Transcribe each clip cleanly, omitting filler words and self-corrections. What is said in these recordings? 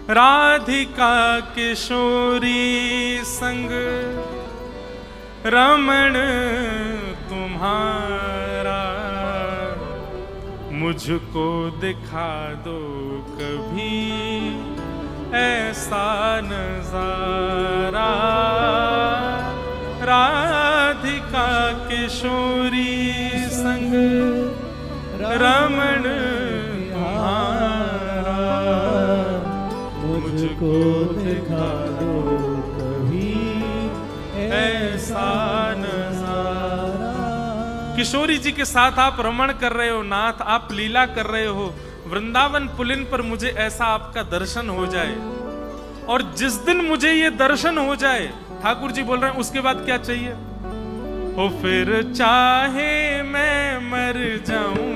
राधिका किशोरी संग रमण तुम्हारा, मुझको दिखा दो कभी ऐसा नजारा। राधिका किशोरी संग रमण तुम्हारा, मुझको दिखा दो कभी ऐसा नजारा। किशोरी जी के साथ आप रमण कर रहे हो नाथ, आप लीला कर रहे हो वृंदावन पुलिन पर, मुझे ऐसा आपका दर्शन हो जाए। और जिस दिन मुझे ये दर्शन हो जाए, ठाकुर जी बोल रहे हैं, उसके बाद क्या चाहिए? ओ फिर चाहे मैं मर जाऊं,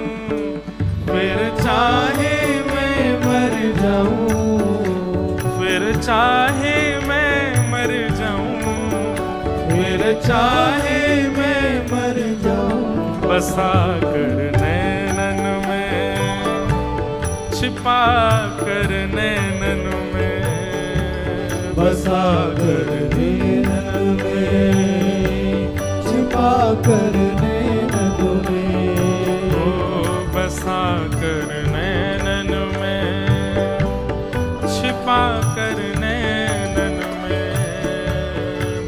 फिर चाहे मैं मर जाऊं, फिर चाहे मैं मर जाऊं, फिर चाहे मैं मर जाऊं, बसा कर नैनन में, छिपा कर नैनन में, बसा कर नैनन में, छिपा कर नैनन में, ओ बसा कर नैनन में, छिपा कर नैनन में,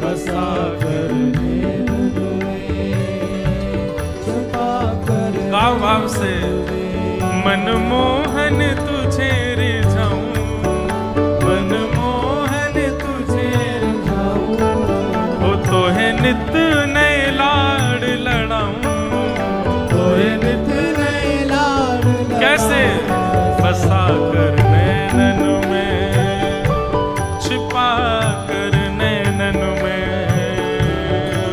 बसा कर नैनन में, छिपा कर। गाओ भाव से। मनमोहन तुझे रिझाऊं, मनमोहन तुझे रिझाऊं, हो तो है नित नए लाड़ लड़ाऊं, तो है नित नए लाड़ लड़ाऊं। कैसे? बसा कर नैनन में, छिपा कर नैनन में,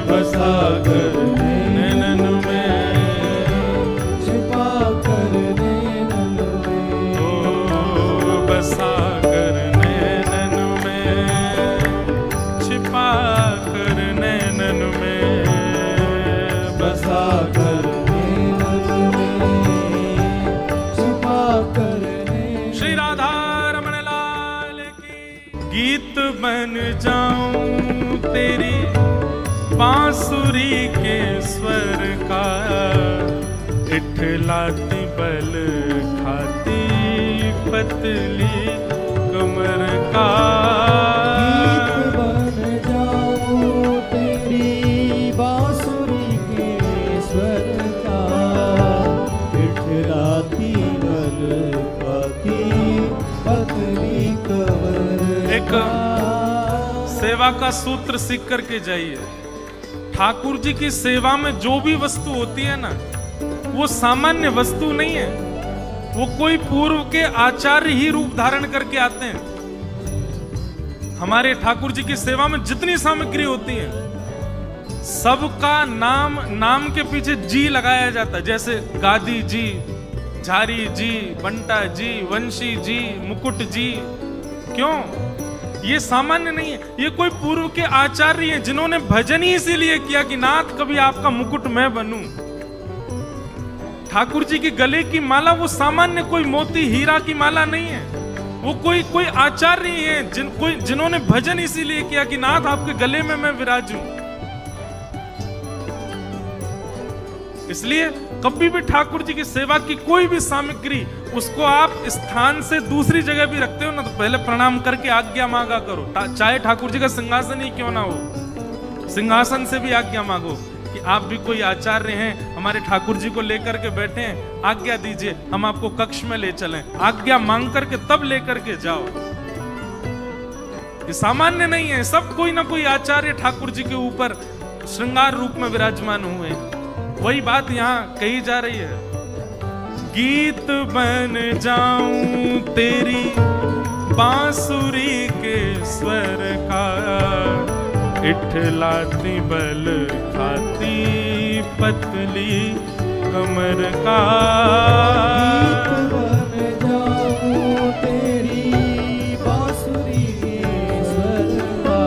बसा कर नैनन में, छिपा कर नैनन में, ओ बसा कर नैनन में, छिपा कर नैनन में, बसा कर नैनन में, छिपा कर नैनन। श्री राधा रमण लाल की। गीत बन जाऊं तेरी बांसुरी के स्वर का, इठलाती बल खाती पतली कमर का। गीत बन जाऊं तेरी बांसुरी के स्वर का, इठलाती बल खाती पतली कमर। एक सेवा का सूत्र सीख करके जाइए। ठाकुर जी की सेवा में जो भी वस्तु होती है ना, वो सामान्य वस्तु नहीं है, वो कोई पूर्व के आचार्य ही रूप धारण करके आते हैं। हमारे ठाकुर जी की सेवा में जितनी सामग्री होती है, सबका नाम के पीछे जी लगाया जाता है। जैसे गादी जी, झारी जी, बंटा जी, वंशी जी, मुकुट जी। क्यों? ये सामान्य नहीं है, ये कोई पूर्व के आचार्य हैं जिन्होंने भजन ही इसीलिए किया कि नाथ कभी आपका मुकुट मैं बनूं। ठाकुर जी के गले की माला वो सामान्य कोई मोती हीरा की माला नहीं है, वो कोई आचार्य हैं जिन्होंने भजन इसीलिए किया कि नाथ आपके गले में मैं विराजूं। इसलिए कभी भी ठाकुर जी की सेवा की कोई भी सामग्री, उसको आप स्थान से दूसरी जगह भी रखते हो ना, तो पहले प्रणाम करके आज्ञा मांगा करो। चाहे ठाकुर जी का सिंहासन ही क्यों ना हो, सिंहासन से भी आज्ञा मांगो कि आप भी कोई आचार्य हैं, हमारे ठाकुर जी को लेकर के बैठे हैं, आज्ञा दीजिए, हम आपको कक्ष में ले चलें। आज्ञा मांग करके तब लेकर के जाओ। ये सामान्य नहीं है, सब कोई ना कोई आचार्य ठाकुर जी के ऊपर श्रृंगार रूप में विराजमान हुए। वही बात यहाँ कही जा रही है। गीत बन जाऊं तेरी बांसुरी के स्वर का, इठलाती बल खाती पतली कमर का। गीत बन जाऊं तेरी बांसुरी के स्वर का,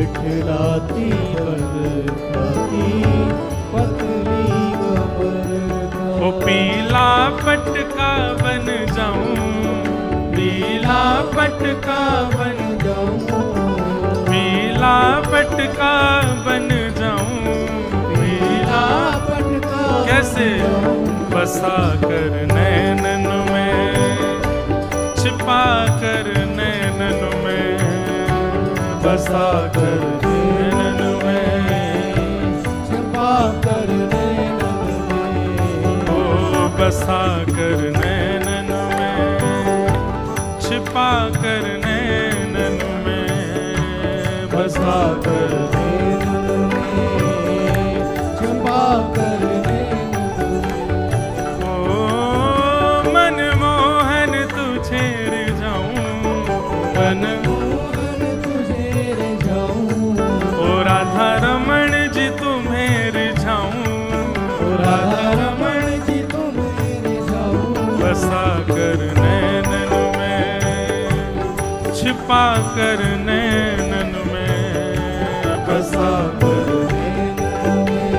इठलाती बल खाती पतली कमर का। ओ पीला पटका बन जाऊं, पीला पटका बन जाऊं पीला पटका बन जाऊं पीला पटका कैसे बसा कर नैनन में छिपा कर नैनन में बसा कर नैनन में छिपा कर नैनन में ओ बसा कर नैनन में छिपा कर नैनन में बसा कर नैनन में छिपा कर नैनन में ओ मनमोहन तुझे रिझाऊं मोहन तुझे रिझाऊं ओ राधा रमण जी तुम्हें रिझाऊं राधा रमण जी तुम्हें रिझाऊं बसा कर नैनन में छिपा कर नैनन में बसा कर नैनन में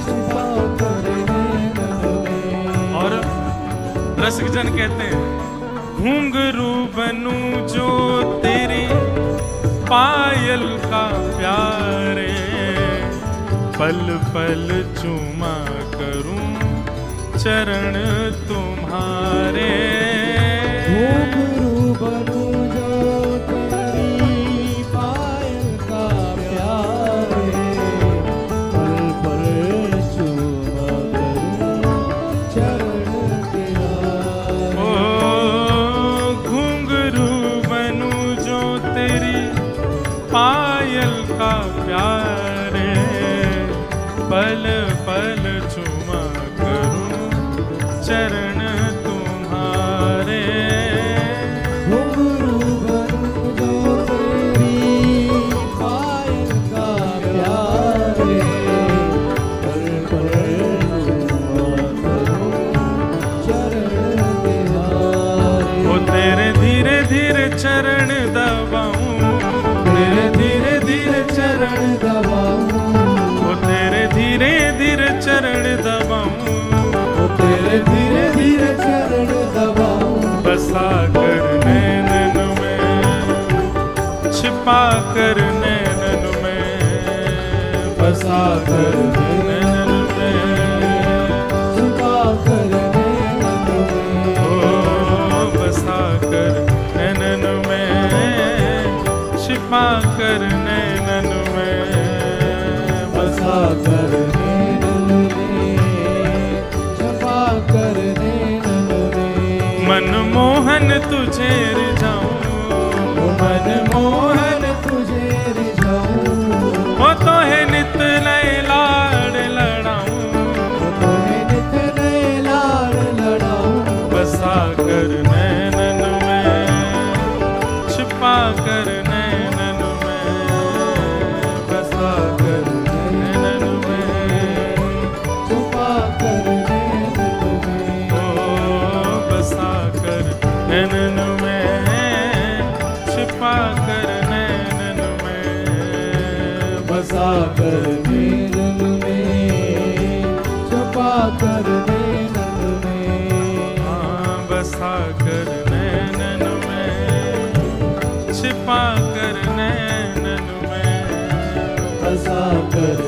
छिपा कर नैनन में और रसिकजन कहते हैं घुंघरू बनूं जो तेरी पायल का प्यारे पल पल चूमा करूं चरण तुम्हारे घुंघरू बनूं जो तेरी पायल का प्यारे पल पल चूमा करूं चरण तेरा ओ घुंघरू बनूं जो तेरी पायल का प्यारे पल पल चुमा करूं चरण तुम्हारे घुंघरू बनूं जो तेरी पायल का प्यारे पल पल चूमा करूं चरण तेरे ओ तेरे धीरे धीरे चरण दबाऊं तेरे धीरे धीरे चरण दबाऊं ओ तेरे धीरे धीरे चरण दबाऊं ओ तेरे धीरे धीरे चरण दबाऊं बसा कर नैनन में छिपा कर नैनन में बसा कर नैनन में छुपा कर नैनन में ओ बसा कर नैनन में छिपा कर नैनन में बसा कर नैनन में छुपा कर नैनन में मनमोहन तुझे रिझाऊं मनमोहन तुझे रिझाऊं ओ तो है नित लय लाड़ लड़ाऊं तुम्हें नित नए लाड़ लड़ाऊं बसा कर नैनन में छिपा कर नैनन में बसा कर नैनन में छुपा कर नैनन में ओ बसा कर नैनन में छिपा कर नैनन में बसा कर नैनन में छुपा कर नैनन में हाँ बसा कर नैनन में छिपा कर नैनन में बसा कर